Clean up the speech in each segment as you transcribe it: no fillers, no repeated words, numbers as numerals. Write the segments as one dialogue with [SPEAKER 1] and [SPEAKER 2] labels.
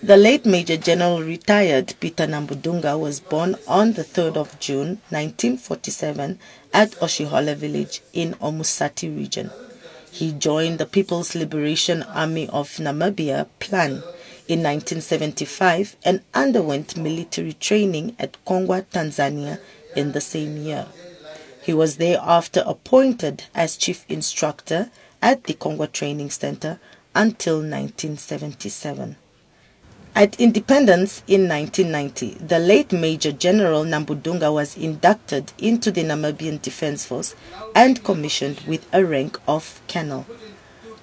[SPEAKER 1] The late Major General retired Peter Nambundunga was born on the 3rd of June 1947 at Oshihola village in Omusati region. He joined the People's Liberation Army of Namibia PLAN in 1975 and underwent military training at Kongwa, Tanzania in the same year. He was thereafter appointed as chief instructor at the Kongwa Training Center until 1977. At independence in 1990, the late Major General Nambundunga was inducted into the Namibian Defence Force and commissioned with a rank of colonel.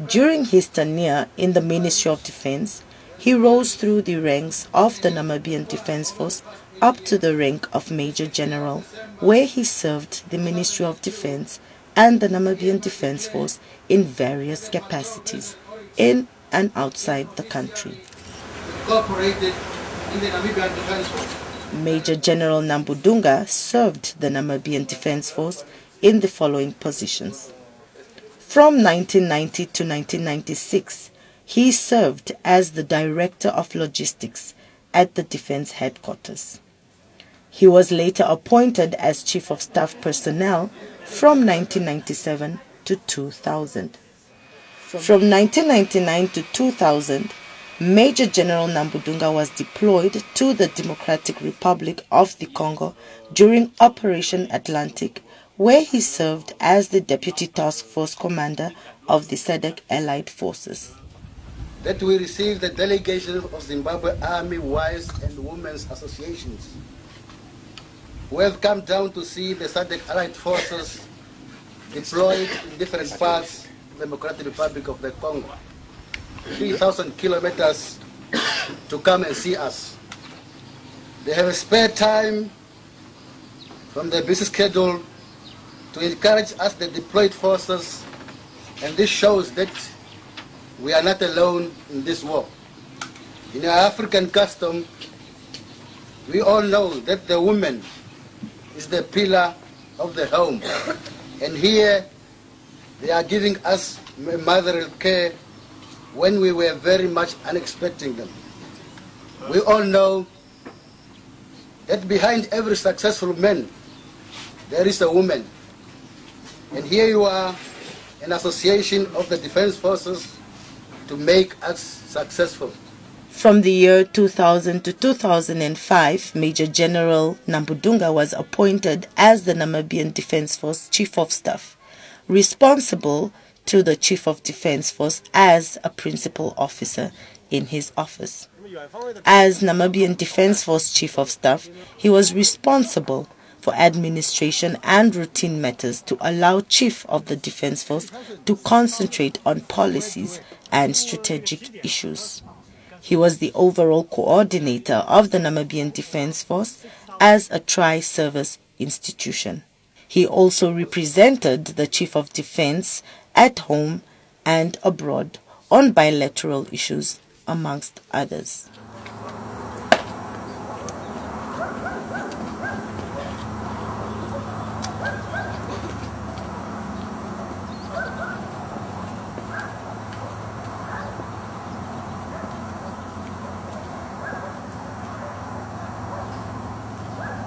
[SPEAKER 1] During his tenure in the Ministry of Defence, he rose through the ranks of the Namibian Defence Force up to the rank of Major General, where he served the Ministry of Defence and the Namibian Defence Force in various capacities, in and outside the country.
[SPEAKER 2] Incorporated in the Namibian Defence Force.
[SPEAKER 1] Major General Nambundunga served the Namibian Defence Force in the following positions. From 1990 to 1996, he served as the Director of Logistics at the Defence Headquarters. He was later appointed as Chief of Staff Personnel from 1997 to 2000. From 1999 to 2000, Major General Nambundunga was deployed to the Democratic Republic of the Congo during Operation Atlantic, where he served as the Deputy Task Force Commander of the SADC Allied Forces.
[SPEAKER 2] That we received the delegation of Zimbabwe Army Wives and Women's Associations, who have come down to see the SADC Allied Forces deployed in different parts of the Democratic Republic of the Congo. 3,000 kilometers to come and see us. They have a spare time from their busy schedule to encourage us, the deployed forces, and this shows that we are not alone in this war. In our African custom, we all know that the woman is the pillar of the home, and here they are giving us motherly care when we were very much unexpecting them. We all know that behind every successful man, there is a woman. And here you are, an association of the defense forces to make us successful.
[SPEAKER 1] From the year 2000 to 2005, Major General Nambundunga was appointed as the Namibian Defence Force Chief of Staff, responsible to the Chief of Defence Force as a principal officer in his office. As Namibian Defence Force Chief of Staff, he was responsible for administration and routine matters to allow Chief of the Defence Force to concentrate on policies and strategic issues. He was the overall coordinator of the Namibian Defence Force as a tri-service institution. He also represented the Chief of Defence at home and abroad on bilateral issues, amongst others.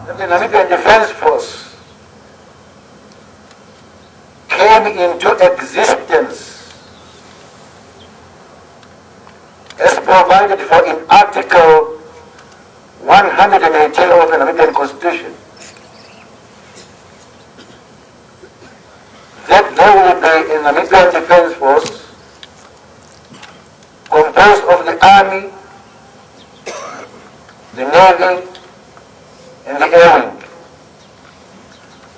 [SPEAKER 3] The Namibian Defence Force came into existence as provided for in Article 118 of the Namibian Constitution. there will be a Namibian Defence Force composed of the Army, the Navy, and the Air Wing.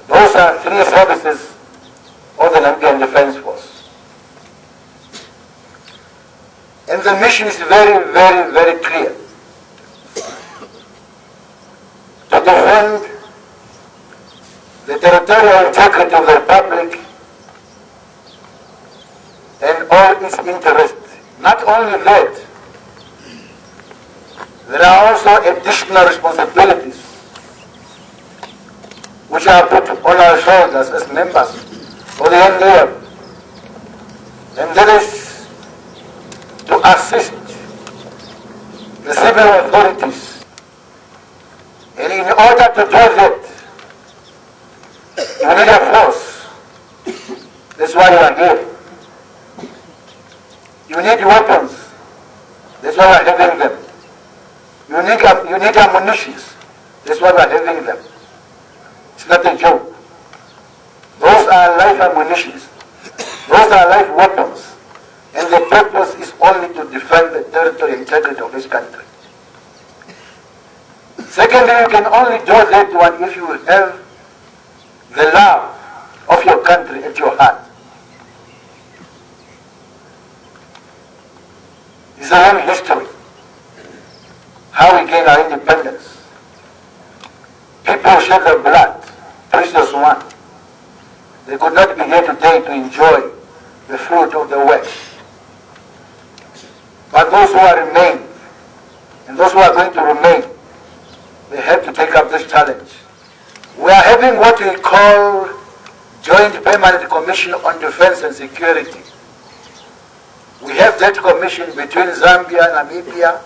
[SPEAKER 3] Those are three services of the Namibian Defence Force. And the mission is very, very, very clear. To defend the territorial integrity of the Republic and all its interests. Not only that, there are also additional responsibilities which are put on our shoulders as members of the NDF. And that is to assist the civil authorities. And in order to do that, you need a force. That's why you are here. You need weapons. That's why we are having them. You need ammunition. That's why we are having them. It's not a joke. Those are life ammunition. Those are life weapons. And the purpose is only to defend the territorial integrity of this country. Secondly, you can only do that one if you have the love of your country at your heart. It's a long history. How we gained our independence. People shed their blood, precious one. They could not be here today to enjoy the fruit of the work. But those who are remain, and those who are going to remain, they have to take up this challenge. We are having what we call Joint Permanent Commission on Defense and Security. We have that commission between Zambia, Namibia,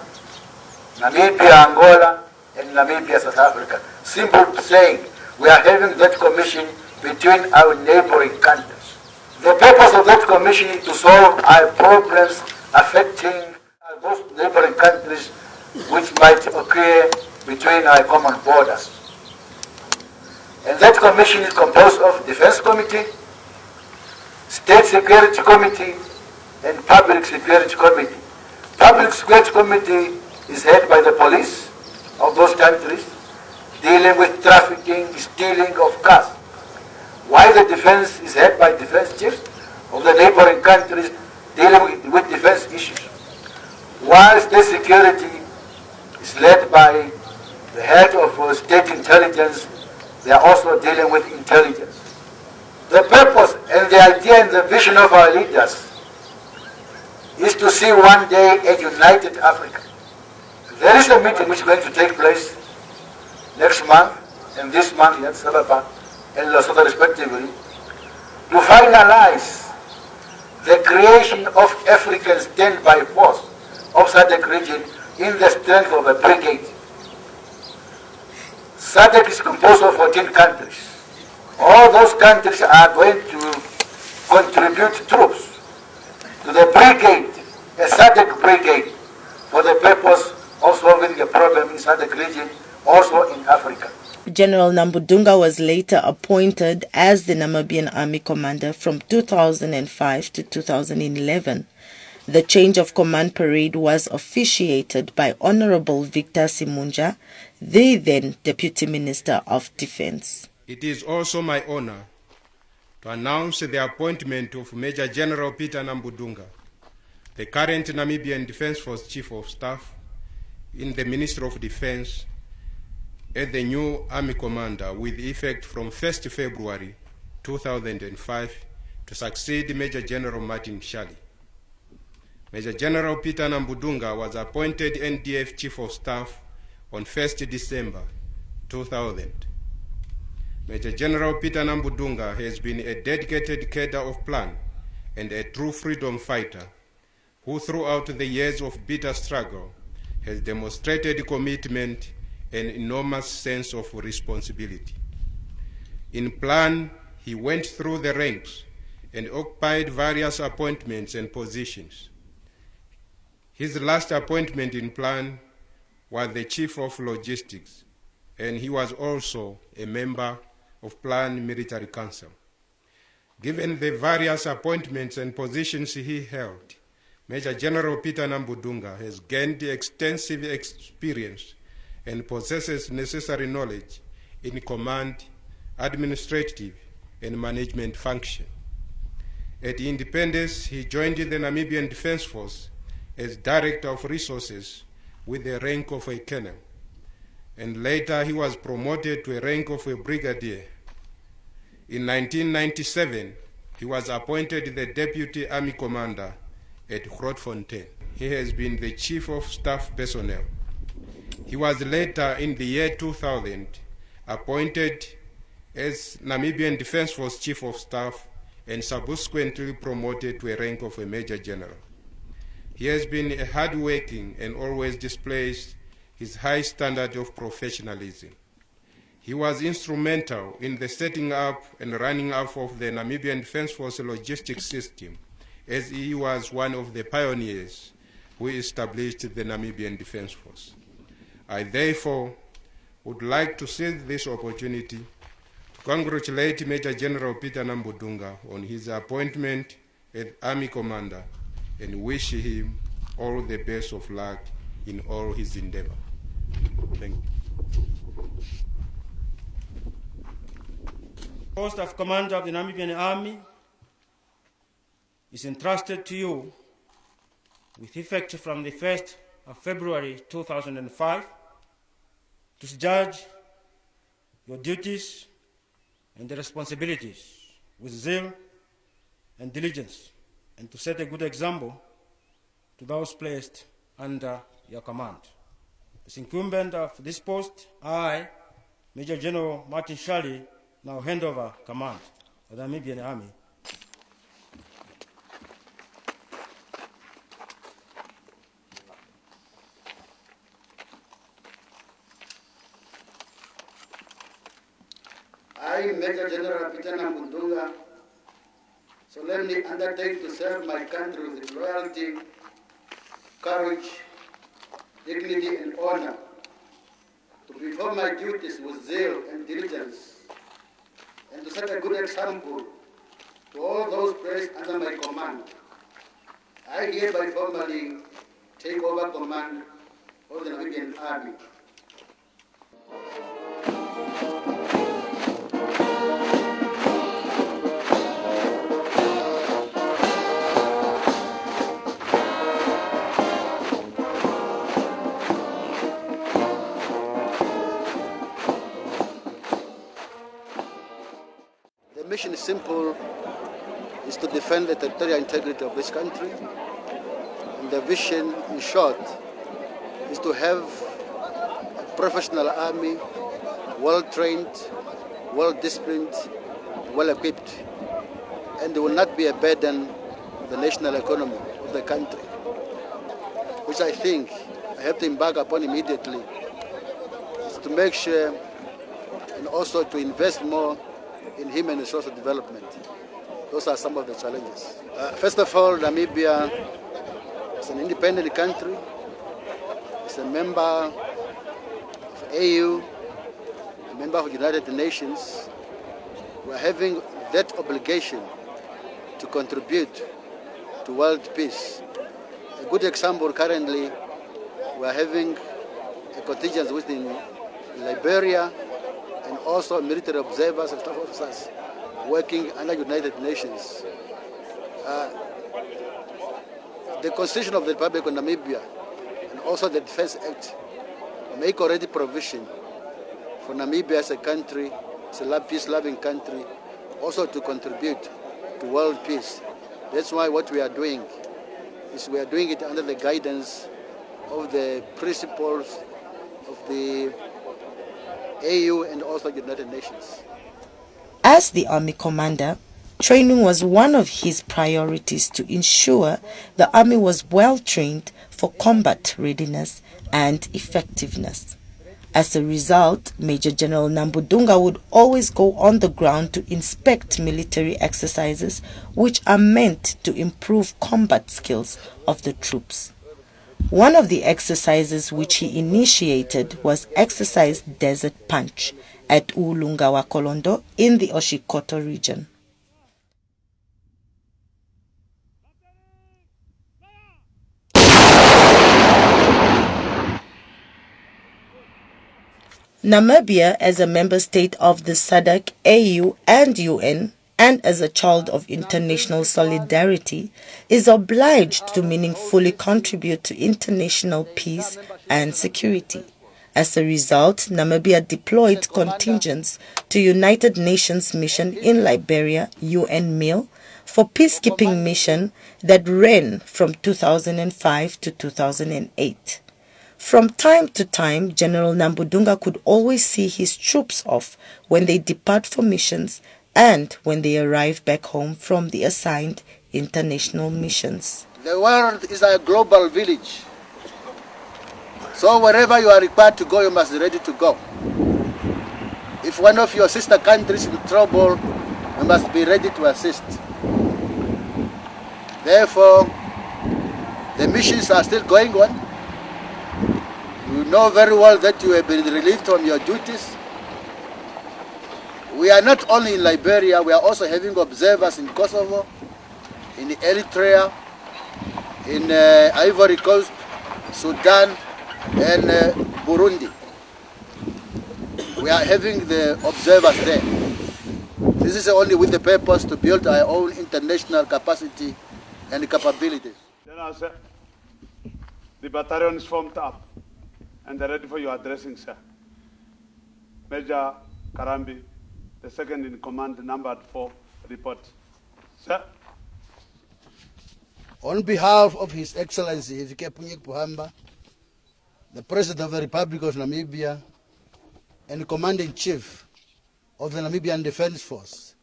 [SPEAKER 3] Angola, and Namibia, South Africa. Simple saying, we are having that commission between our neighboring countries. The purpose of that commission is to solve our problems affecting those neighboring countries which might occur between our common borders. And that commission is composed of Defense Committee, State Security Committee, and Public Security Committee. Public Security Committee is headed by the police of those countries, dealing with trafficking, stealing of cars. While the defense is headed by defense chiefs of the neighboring countries, dealing with defense issues. While state security is led by the head of state intelligence, they are also dealing with intelligence. The purpose and the idea and the vision of our leaders is to see one day a united Africa. There is a meeting which is going to take place next month and this month in Addis Ababa and Lesotho respectively to finalize the creation of African standby force of SADC region in the strength of a brigade. SADC is composed of 14 countries. All those countries are going to contribute troops to the brigade, a SADC brigade, for the purpose of solving the problem in SADC region, also in Africa.
[SPEAKER 1] General Nambundunga was later appointed as the Namibian Army Commander from 2005 to 2011. The change of command parade was officiated by Honorable Victor Simunja, the then Deputy Minister of Defence.
[SPEAKER 4] It is also my honor to announce the appointment of Major General Peter Nambundunga, the current Namibian Defence Force Chief of Staff, in the Ministry of Defence as the new Army Commander with effect from 1st February 2005 to succeed Major General Martin Shali. Major General Peter Nambundunga was appointed NDF Chief of Staff on 1st December 2000. Major General Peter Nambundunga has been a dedicated cadre of plan and a true freedom fighter who throughout the years of bitter struggle has demonstrated commitment and enormous sense of responsibility. In plan, he went through the ranks and occupied various appointments and positions. His last appointment in plan was the Chief of Logistics, and he was also a member of Plan Military Council. Given the various appointments and positions he held, Major General Peter Nambundunga has gained extensive experience and possesses necessary knowledge in command, administrative, and management function. At independence, he joined the Namibian Defence Force as Director of Resources with the rank of a colonel, and later he was promoted to a rank of a brigadier. In 1997, he was appointed the Deputy Army Commander at Grootfontein. He has been the Chief of Staff Personnel. He was later, in the year 2000, appointed as Namibian Defence Force Chief of Staff and subsequently promoted to a rank of a Major General. He has been hardworking and always displays his high standard of professionalism. He was instrumental in the setting up and running up of the Namibian Defence Force logistics system, as he was one of the pioneers who established the Namibian Defence Force. I therefore would like to seize this opportunity to congratulate Major General Peter Nambundunga on his appointment as Army Commander and wish him all the best of luck in all his endeavor. Thank you.
[SPEAKER 5] The post of Commander of the Namibian Army is entrusted to you with effect from the 1st of February 2005 to judge your duties and the responsibilities with zeal and diligence, and to set a good example to those placed under your command. As incumbent of this post, I, Major General Martin Shali, now hand over command of the Namibian Army.
[SPEAKER 2] I, Major General Peter Nambundunga, solemnly undertake to serve my country with loyalty, courage, dignity, and honor, to perform my duties with zeal and diligence, and to set a good example to all those placed under my command. I hereby formally take over command of the Namibian Army. The mission is simple, is to defend the territorial integrity of this country. And the vision, in short, is to have a professional army, well-trained, well-disciplined, well-equipped, and they will not be a burden on the national economy of the country, which I think I have to embark upon immediately, is to make sure and also to invest more in human resource development. Those are some of the challenges. First of all, Namibia is an independent country. It's a member of AU, a member of the United Nations. We're having that obligation to contribute to world peace. A good example currently, we're having a contingent within Liberia, and also military observers and staff officers working under United Nations. The Constitution of the Republic of Namibia and also the Defense Act make already provision for Namibia as a country, as a peace-loving country, also to contribute to world peace. That's why what we are doing is we are doing it under the guidance of the principles of the AU and also the United Nations.
[SPEAKER 1] As the Army Commander, training was one of his priorities to ensure the Army was well trained for combat readiness and effectiveness. As a result, Major General Nambundunga would always go on the ground to inspect military exercises which are meant to improve combat skills of the troops. One of the exercises which he initiated was Exercise Desert Punch at Ulunga wa Kolondo in the Oshikoto region. Namibia, as a member state of the SADC, AU and UN, and as a child of international solidarity, is obliged to meaningfully contribute to international peace and security. As a result, Namibia deployed contingents to United Nations mission in Liberia, UNMIL, for peacekeeping mission that ran from 2005 to 2008. From time to time, General Nambundunga could always see his troops off when they depart for missions and when they arrive back home from the assigned international missions.
[SPEAKER 2] The world is a global village. So wherever you are required to go, you must be ready to go. If one of your sister countries is in trouble, you must be ready to assist. Therefore, the missions are still going on. You know very well that you have been relieved from your duties. We are not only in Liberia, we are also having observers in Kosovo, in Eritrea, in Ivory Coast, Sudan, and Burundi. We are having the observers there. This is only with the purpose to build our own international capacity and capabilities.
[SPEAKER 6] General, sir, the battalion is formed up and they're ready for your addressing, sir. Major Karambi, the second in command, numbered 4, report. Sir.
[SPEAKER 2] On behalf of His Excellency Hifike Punyik Pohamba, the President of the Republic of Namibia and Commander-in-Chief of the Namibian Defence Force,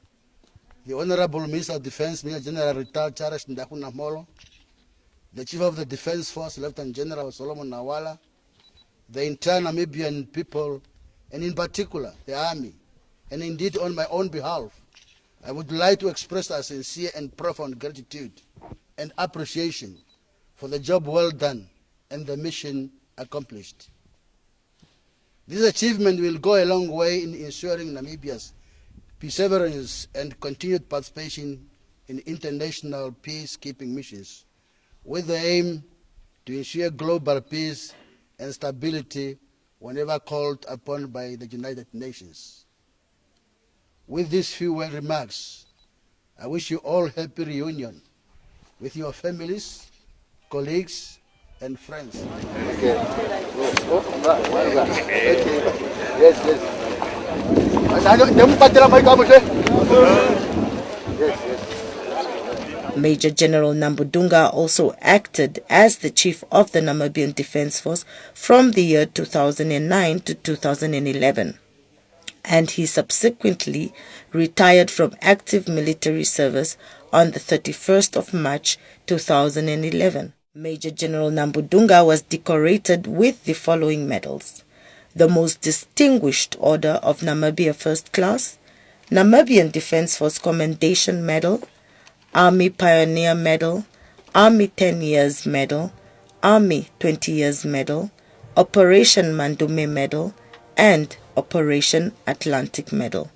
[SPEAKER 2] the Honorable Minister of Defence, Major General Retired Charles Ndakuna Molo, the Chief of the Defence Force, Lieutenant General Solomon Nawala, the entire Namibian people, and in particular the Army, and indeed on my own behalf, I would like to express our sincere and profound gratitude and appreciation for the job well done and the mission accomplished. This achievement will go a long way in ensuring Namibia's perseverance and continued participation in international peacekeeping missions, with the aim to ensure global peace and stability whenever called upon by the United Nations. With these few remarks, I wish you all happy reunion with your families, colleagues, and friends. Okay.
[SPEAKER 1] Major General Nambundunga also acted as the chief of the Namibian Defence Force from the year 2009 to 2011, and he subsequently retired from active military service on the 31st of March 2011. Major General Nambundunga was decorated with the following medals: the Most Distinguished Order of Namibia First Class, Namibian Defence Force Commendation Medal, Army Pioneer Medal, Army 10 Years Medal, Army 20 Years Medal, Operation Mandume Medal, and Operation Atlantic Medal.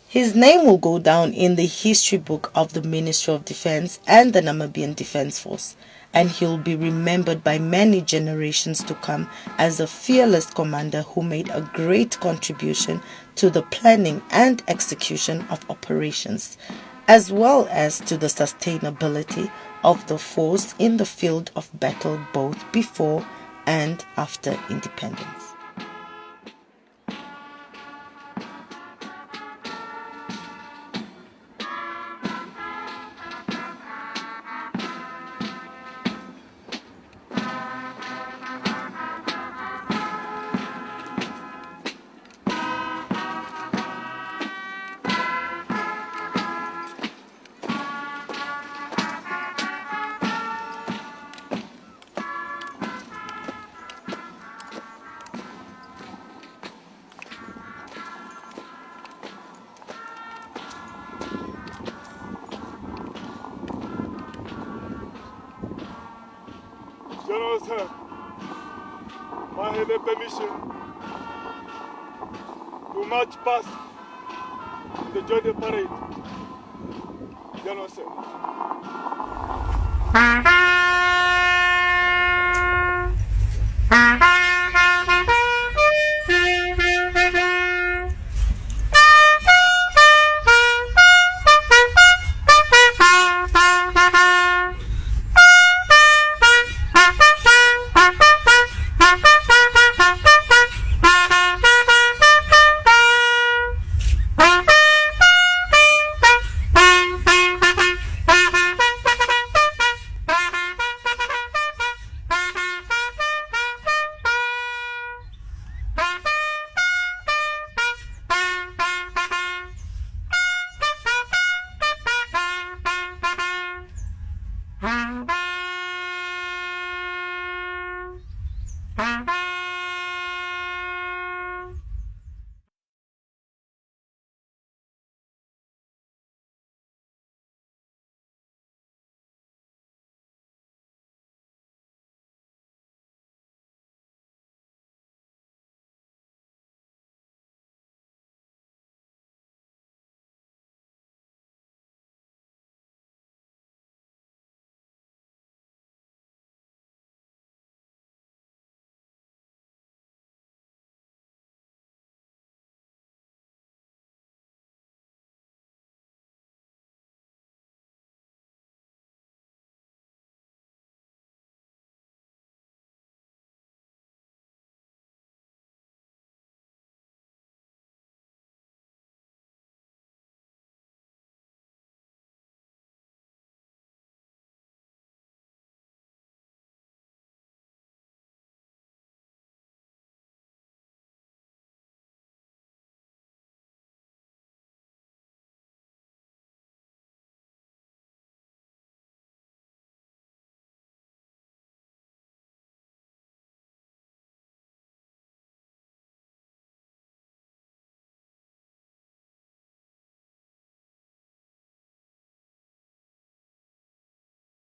[SPEAKER 1] His name will go down in the history book of the Ministry of Defence and the Namibian Defence Force, and he will be remembered by many generations to come as a fearless commander who made a great contribution to the planning and execution of operations, as well as to the sustainability of the force in the field of battle both before and after independence.
[SPEAKER 6] General, sir, I have a permission to march past the joint parade. General, sir.
[SPEAKER 7] Thank you.